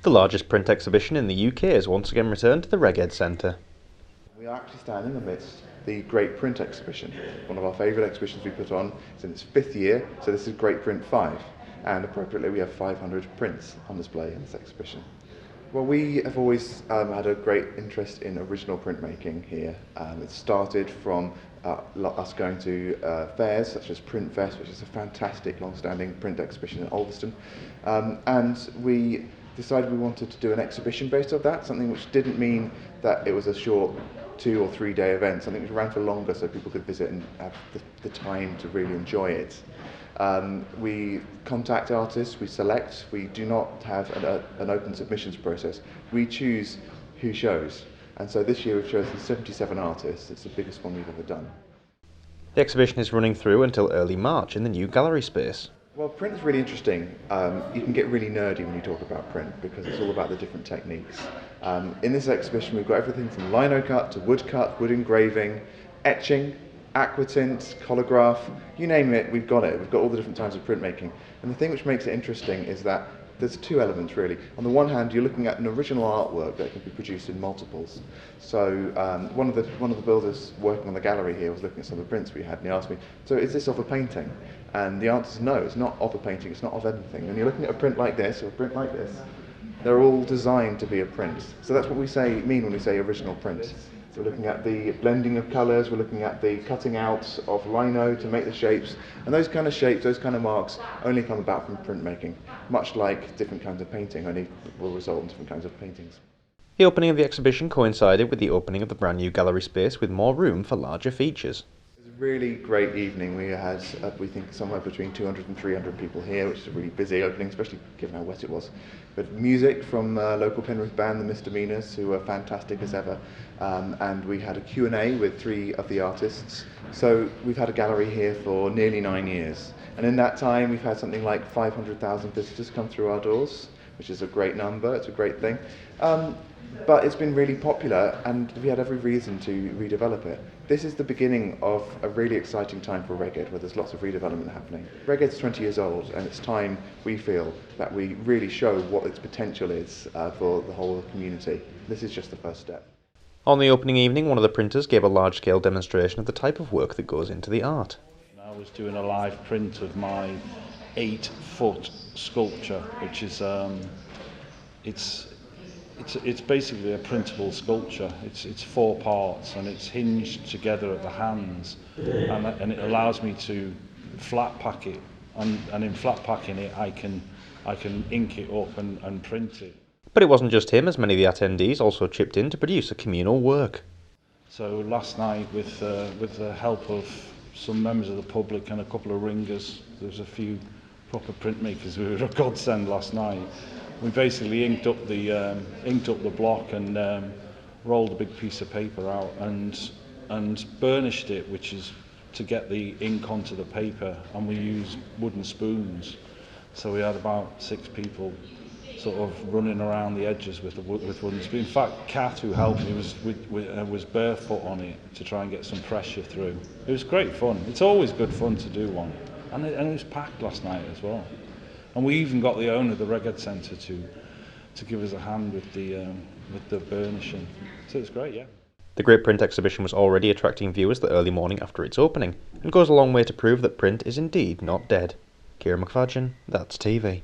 The largest print exhibition in the UK has once again returned to the Rheged Centre. We are actually standing amidst the Great Print Exhibition. One of our favourite exhibitions we put on. It's in its 5th year, so this is Great Print 5. And appropriately we have 500 prints on display in this exhibition. Well, we have always had a great interest in original printmaking here. It started from us going to fairs such as Print Fest, which is a fantastic long-standing print exhibition in Ulverston, and we decided we wanted to do an exhibition based on that, something which didn't mean that it was a short 2 or 3 day event, something which ran for longer so people could visit and have the time to really enjoy it. We contact artists, we select, we do not have an open submissions process. We choose who shows. And so this year we've chosen 77 artists. It's the biggest one we've ever done. The exhibition is running through until early March in the new gallery space. Well, print is really interesting. You can get really nerdy when you talk about print because it's all about the different techniques. In this exhibition we've got everything from lino cut to wood cut, wood engraving, etching, aquatint, colograph, you name it, we've got it. We've got all the different types of printmaking. And the thing which makes it interesting is that there's 2 elements really. On the one hand, you're looking at an original artwork that can be produced in multiples. So one of the builders working on the gallery here was looking at some of the prints we had, and he asked me, so is this of a painting? And the answer is no, it's not of a painting, it's not of anything. When you're looking at a print like this, or a print like this, they're all designed to be a print. So that's what we mean when we say original print. So we're looking at the blending of colours, we're looking at the cutting out of lino to make the shapes, and those kind of shapes, those kind of marks only come about from printmaking, much like different kinds of painting only will result in different kinds of paintings. The opening of the exhibition coincided with the opening of the brand new gallery space with more room for larger features. It was a really great evening. We had, we think, somewhere between 200 and 300 people here, which is a really busy opening, especially given how wet it was. But music from local Penrith band, the Misdemeanors, who were fantastic as ever. And we had a Q&A with 3 of the artists. So we've had a gallery here for nearly 9 years. And in that time, we've had something like 500,000 visitors come through our doors, which is a great number. It's a great thing. But it's been really popular, and we had every reason to redevelop it. This is the beginning of a really exciting time for Rheged, where there's lots of redevelopment happening. Rheged's 20 years old, and it's time, we feel, that we really show what its potential is for the whole community. This is just the first step. On the opening evening, one of the printers gave a large-scale demonstration of the type of work that goes into the art. I was doing a live print of my 8-foot sculpture, which is it's basically a printable sculpture. It's 4 parts and it's hinged together at the hands, and it allows me to flat pack it. And in flat packing it, I can ink it up and print it. But it wasn't just him, as many of the attendees also chipped in to produce a communal work. So last night, with the help of some members of the public and a couple of ringers, there was a few proper printmakers who were a godsend last night. We basically inked up the block and rolled a big piece of paper out and burnished it, which is to get the ink onto the paper, and we used wooden spoons. So we had about 6 people sort of running around the edges with wooden spoons. In fact, Kat, who helped me, was barefoot on it to try and get some pressure through. It was great fun. It's always good fun to do one, and it was packed last night as well. And we even got the owner of the Rheged Centre to give us a hand with the burnishing. So it was great, yeah. The Great Print exhibition was already attracting viewers the early morning after its opening, and goes a long way to prove that print is indeed not dead. Kieran McFadgen, That's TV.